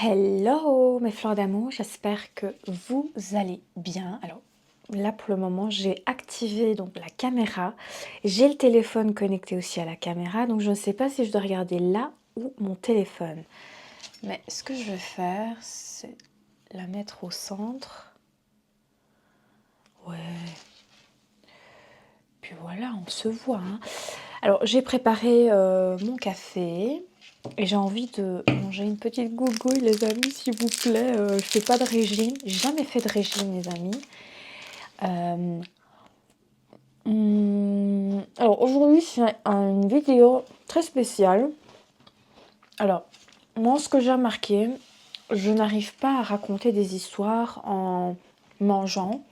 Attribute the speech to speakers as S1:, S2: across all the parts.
S1: Hello mes fleurs d'amour, j'espère que vous allez bien. Alors là pour le moment j'ai activé donc la caméra, j'ai le téléphone connecté aussi à la caméra, donc je ne sais pas si je dois regarder là ou mon téléphone. Mais ce que je vais faire c'est la mettre au centre. Ouais. Puis voilà, on se voit, hein. Alors j'ai préparé mon café. Et j'ai envie de manger une petite gougouille, les amis, s'il vous plaît. Je fais pas de régime. J'ai jamais fait de régime, les amis. Euh, alors aujourd'hui, c'est une vidéo très spéciale. Alors, moi, ce que j'ai remarqué, je n'arrive pas à raconter des histoires en mangeant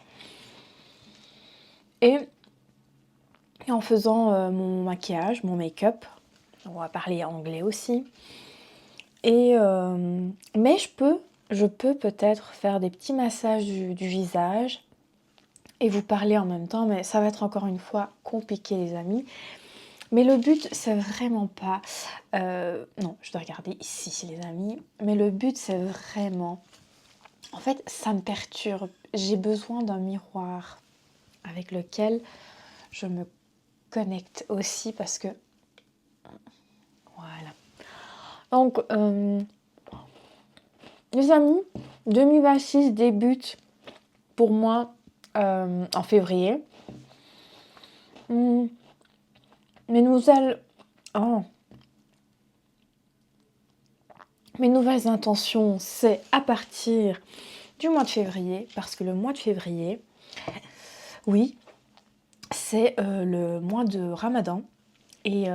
S1: et en faisant mon maquillage, mon make-up. On va parler anglais aussi. Mais je peux peut-être faire des petits massages du visage et vous parler en même temps, mais ça va être encore une fois compliqué, les amis. Mais le but, c'est vraiment pas... non, je dois regarder ici, les amis. Mais le but, c'est vraiment... En fait, ça me perturbe. J'ai besoin d'un miroir avec lequel je me connecte aussi parce que... Voilà. Donc, les amis, 2026 débute pour moi en février. Mes nouvelles... Oh. Mes nouvelles intentions, c'est à partir du mois de février, parce que le mois de février, oui, c'est le mois de Ramadan. Et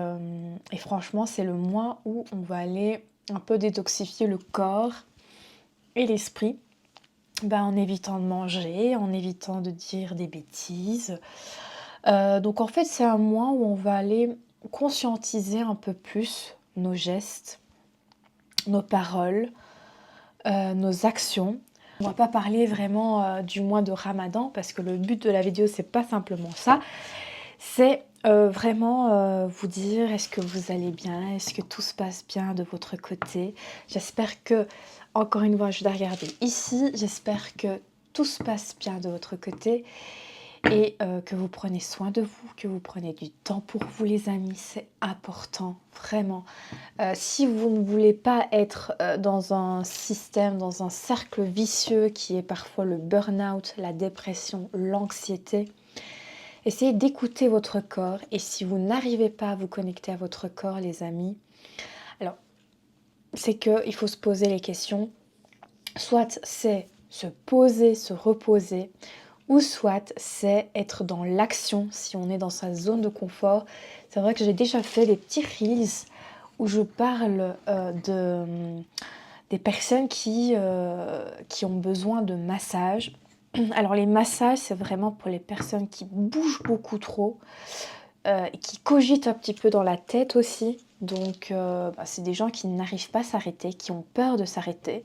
S1: franchement, c'est le mois où on va aller un peu détoxifier le corps et l'esprit, en évitant de manger, en évitant de dire des bêtises. Donc en fait, c'est un mois où on va aller conscientiser un peu plus nos gestes, nos paroles, nos actions. On va pas parler vraiment du mois de Ramadan parce que le but de la vidéo c'est pas simplement ça, c'est vraiment vous dire est-ce que vous allez bien, est-ce que tout se passe bien de votre côté. J'espère que, encore une fois je dois regarder ici, j'espère que tout se passe bien de votre côté et que vous prenez soin de vous, que vous prenez du temps pour vous les amis, c'est important, vraiment. Si vous ne voulez pas être dans un système, dans un cercle vicieux qui est parfois le burn-out, la dépression, l'anxiété, essayez d'écouter votre corps et si vous n'arrivez pas à vous connecter à votre corps les amis, alors c'est qu'il faut se poser les questions, soit c'est se poser, se reposer, ou soit c'est être dans l'action si on est dans sa zone de confort. C'est vrai que j'ai déjà fait des petits reels où je parle des personnes qui ont besoin de massages. Alors les massages, c'est vraiment pour les personnes qui bougent beaucoup trop, et qui cogitent un petit peu dans la tête aussi. Donc c'est des gens qui n'arrivent pas à s'arrêter, qui ont peur de s'arrêter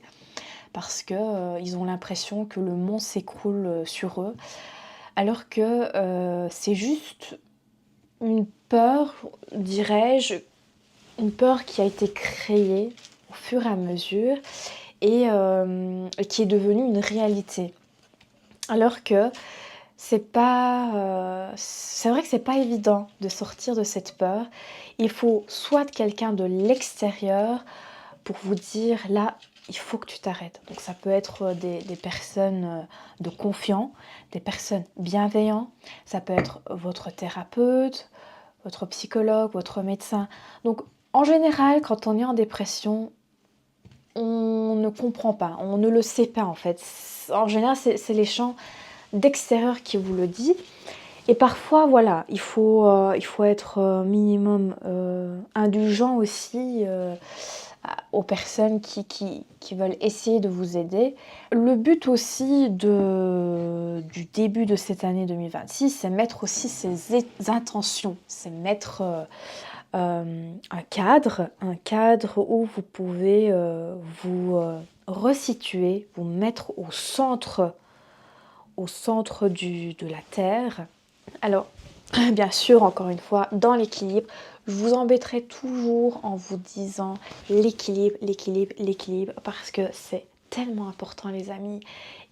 S1: parce qu'ils ont l'impression que le monde s'écroule sur eux. Alors que c'est juste une peur, dirais-je, une peur qui a été créée au fur et à mesure et qui est devenue une réalité. Alors que c'est vrai que c'est pas évident de sortir de cette peur. Il faut soit quelqu'un de l'extérieur pour vous dire là, il faut que tu t'arrêtes. Donc ça peut être des personnes de confiance, des personnes bienveillantes, ça peut être votre thérapeute, votre psychologue, votre médecin. Donc en général, quand on est en dépression, on ne comprend pas, on ne le sait pas en fait. En général, c'est les gens d'extérieur qui vous le disent. Et parfois, voilà, il faut être minimum indulgent aussi aux personnes qui veulent essayer de vous aider. Le but aussi du début de cette année 2026, c'est mettre aussi ses intentions, c'est mettre un cadre où vous pouvez vous resituer, vous mettre au centre de la Terre. Alors, Bien sûr, encore une fois, dans l'équilibre, je vous embêterai toujours en vous disant l'équilibre, l'équilibre, l'équilibre, parce que c'est tellement important, les amis.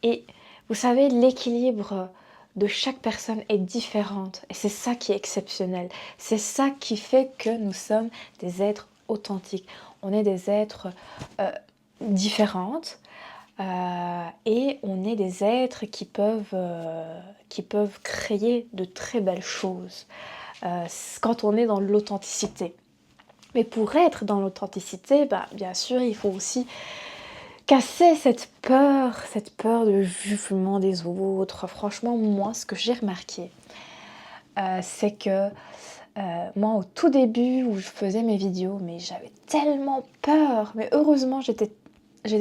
S1: Et vous savez, l'équilibre de chaque personne est différente. Et c'est ça qui est exceptionnel. C'est ça qui fait que nous sommes des êtres authentiques. On est des êtres différentes. Et on est des êtres qui peuvent créer de très belles choses quand on est dans l'authenticité. Mais pour être dans l'authenticité, bien sûr, il faut aussi casser cette peur de jugement des autres. Franchement, moi, ce que j'ai remarqué, c'est que moi, au tout début où je faisais mes vidéos, mais j'avais tellement peur. Mais heureusement, j'étais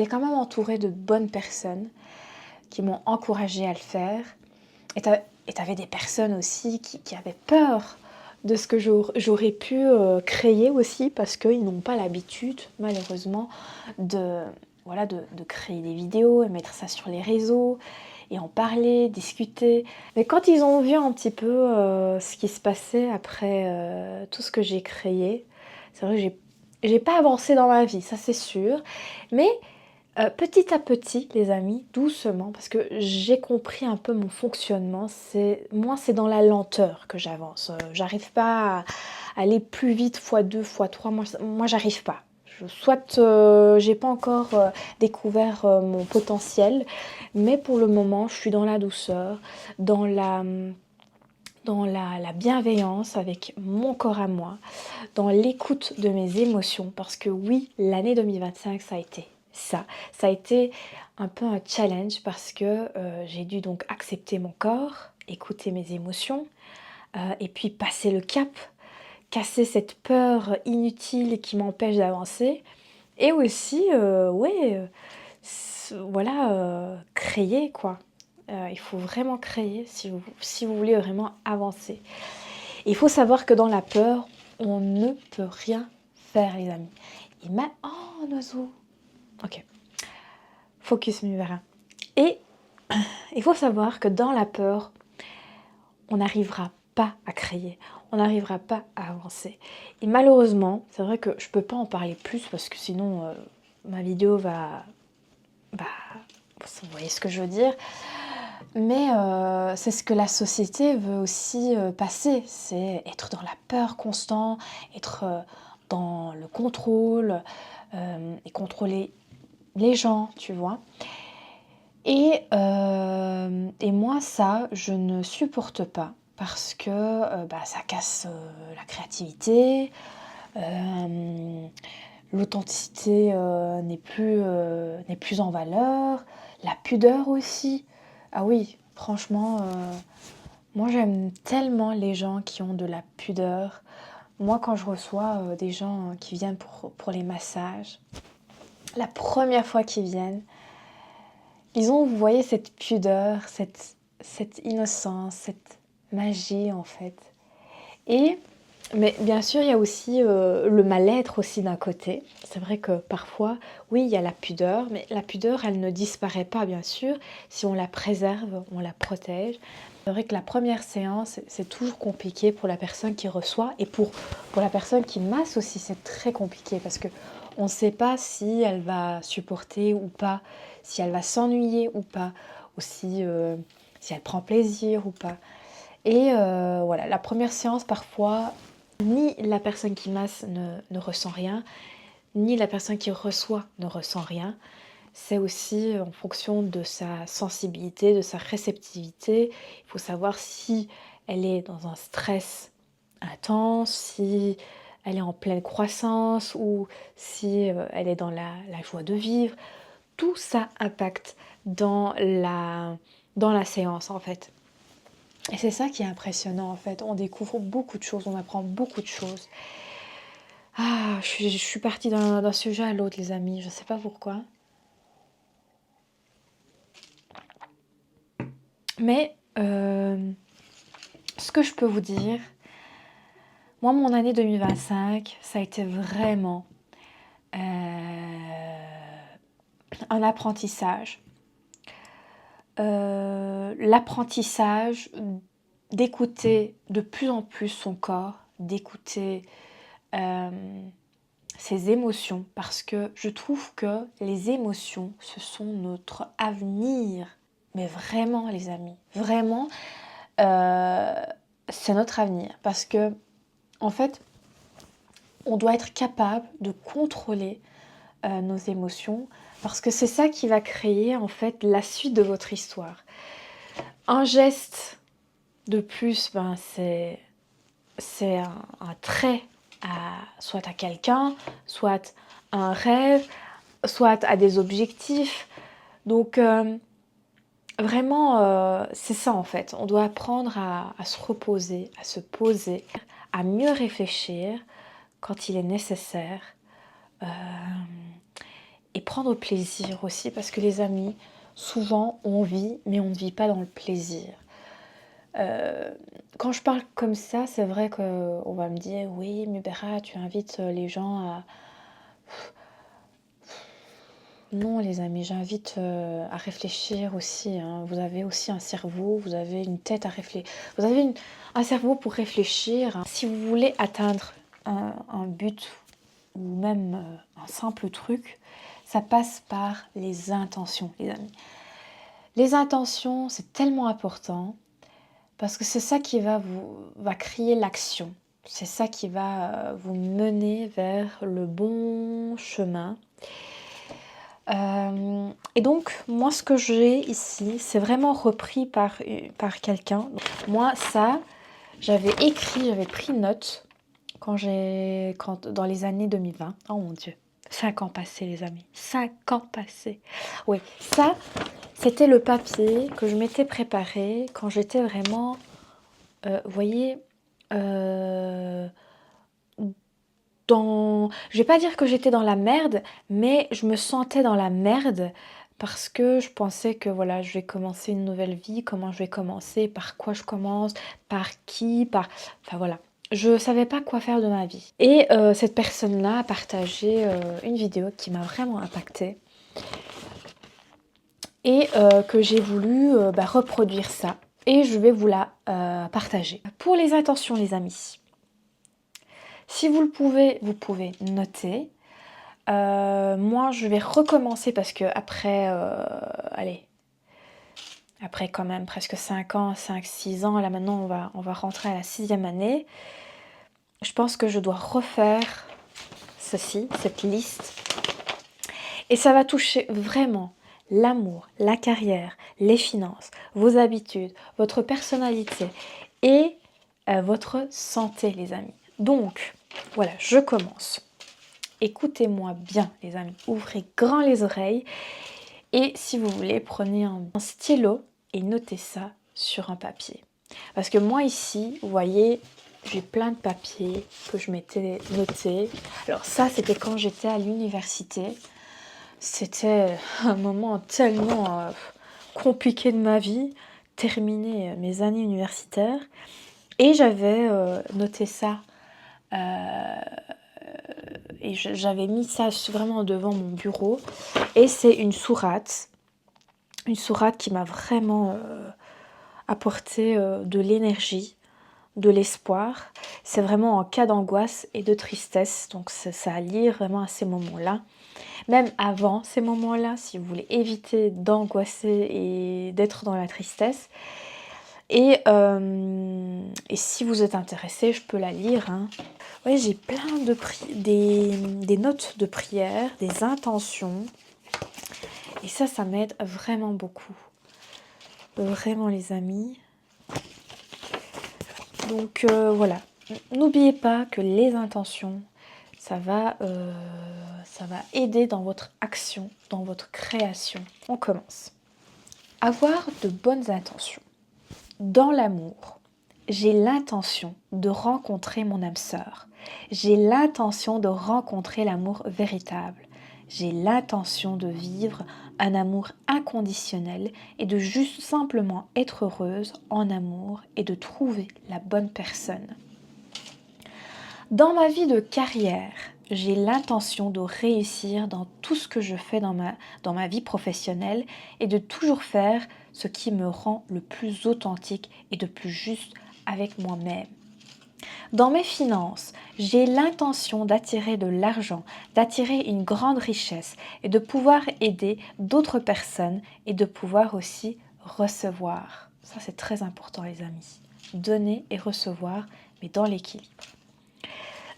S1: quand même entourée de bonnes personnes qui m'ont encouragée à le faire. Et t'avais des personnes aussi qui avaient peur de ce que j'aurais pu créer aussi, parce qu'ils n'ont pas l'habitude, malheureusement, de créer des vidéos et mettre ça sur les réseaux et en parler, discuter. Mais quand ils ont vu un petit peu ce qui se passait après tout ce que j'ai créé, c'est vrai que j'ai pas avancé dans ma vie, ça c'est sûr, mais petit à petit, les amis, doucement, parce que j'ai compris un peu mon fonctionnement. Moi, c'est dans la lenteur que j'avance. J'arrive pas à aller plus vite, fois 2, fois 3. Moi j'arrive pas. Soit j'ai pas encore découvert mon potentiel, mais pour le moment, je suis dans la douceur, dans la bienveillance avec mon corps à moi, dans l'écoute de mes émotions, parce que oui, l'année 2025, ça a été ça. Ça a été un peu un challenge parce que j'ai dû donc accepter mon corps, écouter mes émotions, et puis passer le cap, casser cette peur inutile qui m'empêche d'avancer, et aussi, voilà, créer quoi. Il faut vraiment créer si vous voulez vraiment avancer. Il faut savoir que dans la peur, on ne peut rien faire, les amis. Oh, un oiseau. Ok. Focus numéro 1. Et il faut savoir que dans la peur, on n'arrivera pas à créer. On n'arrivera pas à avancer. Et malheureusement, c'est vrai que je ne peux pas en parler plus parce que sinon, ma vidéo va... vous voyez ce que je veux dire. Mais c'est ce que la société veut aussi passer, c'est être dans la peur constante, être dans le contrôle et contrôler les gens, tu vois. Et moi, ça, je ne supporte pas parce que ça casse la créativité, l'authenticité n'est plus en valeur, la pudeur aussi. Ah oui, franchement, moi j'aime tellement les gens qui ont de la pudeur. Moi, quand je reçois des gens qui viennent pour les massages, la première fois qu'ils viennent, ils ont, vous voyez, cette pudeur, cette innocence, cette magie en fait. Mais bien sûr, il y a aussi le mal-être aussi d'un côté. C'est vrai que parfois, oui, il y a la pudeur, mais la pudeur, elle ne disparaît pas, bien sûr, si on la préserve, on la protège. C'est vrai que la première séance, c'est toujours compliqué pour la personne qui reçoit, et pour la personne qui masse aussi, c'est très compliqué parce que on ne sait pas si elle va supporter ou pas, si elle va s'ennuyer ou pas, ou si elle prend plaisir ou pas. Et voilà, la première séance, parfois, ni la personne qui masse ne ressent rien, ni la personne qui reçoit ne ressent rien. C'est aussi en fonction de sa sensibilité, de sa réceptivité. Il faut savoir si elle est dans un stress intense, si elle est en pleine croissance ou si elle est dans la joie de vivre. Tout ça impacte dans la séance en fait. Et c'est ça qui est impressionnant en fait. On découvre beaucoup de choses, on apprend beaucoup de choses. Ah, je suis partie d'un sujet à l'autre, les amis. Je sais pas pourquoi. Mais ce que je peux vous dire, moi, mon année 2025, ça a été vraiment un apprentissage. L'apprentissage d'écouter de plus en plus son corps, d'écouter ses émotions, parce que je trouve que les émotions, ce sont notre avenir. Mais vraiment, les amis, vraiment, c'est notre avenir. Parce que, en fait, on doit être capable de contrôler nos émotions, parce que c'est ça qui va créer, en fait, la suite de votre histoire. Un geste de plus, c'est un trait soit à quelqu'un, soit à un rêve, soit à des objectifs. Donc vraiment, c'est ça en fait. On doit apprendre à se reposer, à se poser, à mieux réfléchir quand il est nécessaire. Et prendre plaisir aussi, parce que les amis, souvent on vit, mais on ne vit pas dans le plaisir. Quand je parle comme ça, c'est vrai qu'on va me dire oui, mais Béra, tu invites les gens à... Non, les amis, j'invite à réfléchir aussi. Hein. Vous avez aussi un cerveau, vous avez une tête à réfléchir. Vous avez un cerveau pour réfléchir. Hein. Si vous voulez atteindre un but ou même un simple truc, ça passe par les intentions, les amis. Les intentions, c'est tellement important. Parce que c'est ça qui va créer l'action. C'est ça qui va vous mener vers le bon chemin. Et donc, moi, ce que j'ai ici, c'est vraiment repris par quelqu'un. Moi, ça, j'avais pris note dans les années 2020. Oh mon Dieu, 5 ans passés, les amis. 5 ans passés. Oui, ça, c'était le papier que je m'étais préparé quand j'étais vraiment... vous voyez, je vais pas dire que j'étais dans la merde, mais je me sentais dans la merde parce que je pensais que voilà, je vais commencer une nouvelle vie, comment je vais commencer, par quoi je commence, par qui, enfin voilà. Je savais pas quoi faire de ma vie. Et cette personne-là a partagé une vidéo qui m'a vraiment impactée et que j'ai voulu reproduire ça. Et je vais vous la partager. Pour les intentions, les amis, si vous le pouvez, vous pouvez noter. Moi, je vais recommencer parce que après, après quand même presque 5 ans, 5-6 ans, là maintenant on va rentrer à la 6e année. Je pense que je dois refaire cette liste. Et ça va toucher vraiment l'amour, la carrière, les finances, vos habitudes, votre personnalité et votre santé, les amis. Donc, voilà, je commence. Écoutez-moi bien, les amis. Ouvrez grand les oreilles. Et si vous voulez, prenez un stylo et notez ça sur un papier. Parce que moi ici, vous voyez, j'ai plein de papiers que je m'étais notés. Alors ça, c'était quand j'étais à l'université. C'était un moment tellement compliqué de ma vie, terminer mes années universitaires. Et j'avais noté ça. Et j'avais mis ça vraiment devant mon bureau. Et c'est une sourate qui m'a vraiment apporté de l'énergie, de l'espoir. C'est vraiment en cas d'angoisse et de tristesse. Donc ça à lire vraiment à ces moments-là. Même avant ces moments-là, si vous voulez éviter d'angoisser et d'être dans la tristesse. Et si vous êtes intéressé, je peux la lire. Hein. Oui, j'ai plein des notes de prière, des intentions. Et ça m'aide vraiment beaucoup. Vraiment, les amis. Donc voilà. N'oubliez pas que les intentions, ça va aider dans votre action, dans votre création. On commence. Avoir de bonnes intentions. Dans l'amour, j'ai l'intention de rencontrer mon âme sœur. J'ai l'intention de rencontrer l'amour véritable. J'ai l'intention de vivre un amour inconditionnel et de juste simplement être heureuse en amour et de trouver la bonne personne. Dans ma vie de carrière, j'ai l'intention de réussir dans tout ce que je fais dans ma vie professionnelle et de toujours faire ce qui me rend le plus authentique et de plus juste avec moi-même. Dans mes finances, j'ai l'intention d'attirer de l'argent, d'attirer une grande richesse et de pouvoir aider d'autres personnes et de pouvoir aussi recevoir. Ça, c'est très important, les amis. Donner et recevoir, mais dans l'équilibre.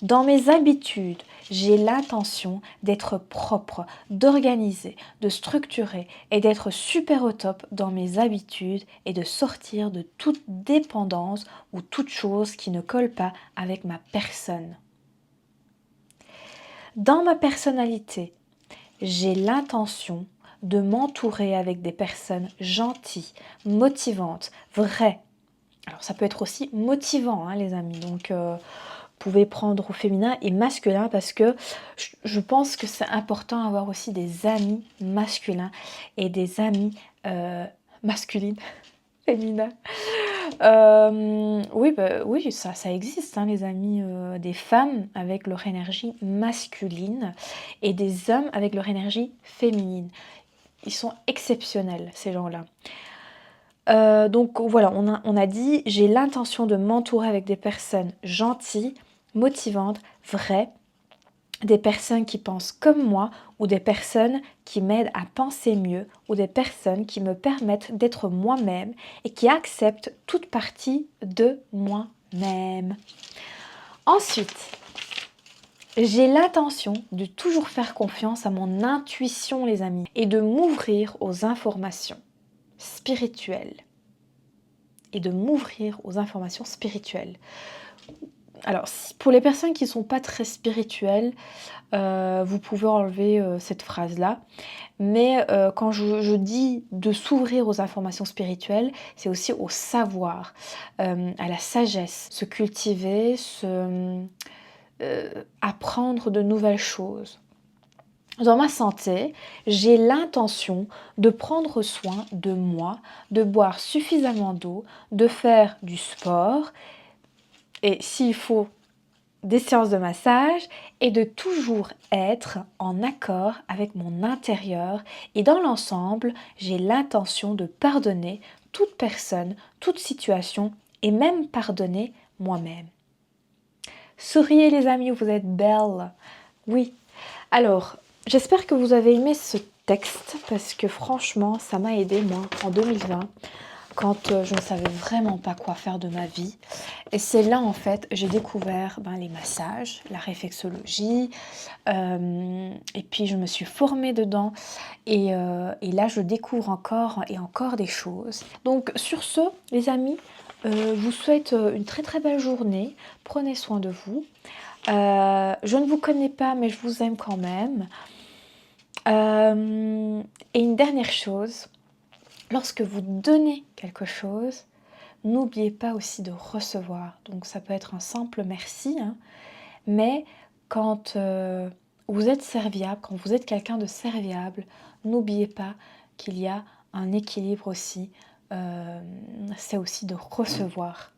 S1: Dans mes habitudes, j'ai l'intention d'être propre, d'organiser, de structurer et d'être super au top dans mes habitudes et de sortir de toute dépendance ou toute chose qui ne colle pas avec ma personne. Dans ma personnalité, j'ai l'intention de m'entourer avec des personnes gentilles, motivantes, vraies. Alors ça peut être aussi motivant, hein, les amis, donc vous pouvez prendre au féminin et masculin parce que je pense que c'est important d'avoir aussi des amis masculins et des amis masculines, féminins. Oui, ça existe, hein, les amis des femmes avec leur énergie masculine et des hommes avec leur énergie féminine. Ils sont exceptionnels, ces gens-là. Donc voilà, on a dit, j'ai l'intention de m'entourer avec des personnes gentilles, motivantes, vraies, des personnes qui pensent comme moi ou des personnes qui m'aident à penser mieux ou des personnes qui me permettent d'être moi-même et qui acceptent toute partie de moi-même. Ensuite, j'ai l'intention de toujours faire confiance à mon intuition, les amis, et de m'ouvrir aux informations spirituelles. Alors, pour les personnes qui ne sont pas très spirituelles, vous pouvez enlever cette phrase-là. Mais quand je dis de s'ouvrir aux informations spirituelles, c'est aussi au savoir, à la sagesse, se cultiver, apprendre de nouvelles choses. Dans ma santé, j'ai l'intention de prendre soin de moi, de boire suffisamment d'eau, de faire du sport et s'il faut des séances de massage et de toujours être en accord avec mon intérieur et dans l'ensemble, j'ai l'intention de pardonner toute personne, toute situation et même pardonner moi-même. Souriez les amis, vous êtes belles. Oui. Alors, j'espère que vous avez aimé ce texte parce que franchement, ça m'a aidé moi en 2020 quand je ne savais vraiment pas quoi faire de ma vie. Et c'est là, en fait, j'ai découvert les massages, la réflexologie, et puis je me suis formée dedans. Et là, je découvre encore et encore des choses. Donc, sur ce, les amis, je vous souhaite une très très belle journée. Prenez soin de vous. Je ne vous connais pas, mais je vous aime quand même. Et une dernière chose, lorsque vous donnez quelque chose, n'oubliez pas aussi de recevoir. Donc ça peut être un simple merci, hein, mais quand vous êtes serviable, quand vous êtes quelqu'un de serviable, n'oubliez pas qu'il y a un équilibre aussi. C'est aussi de recevoir.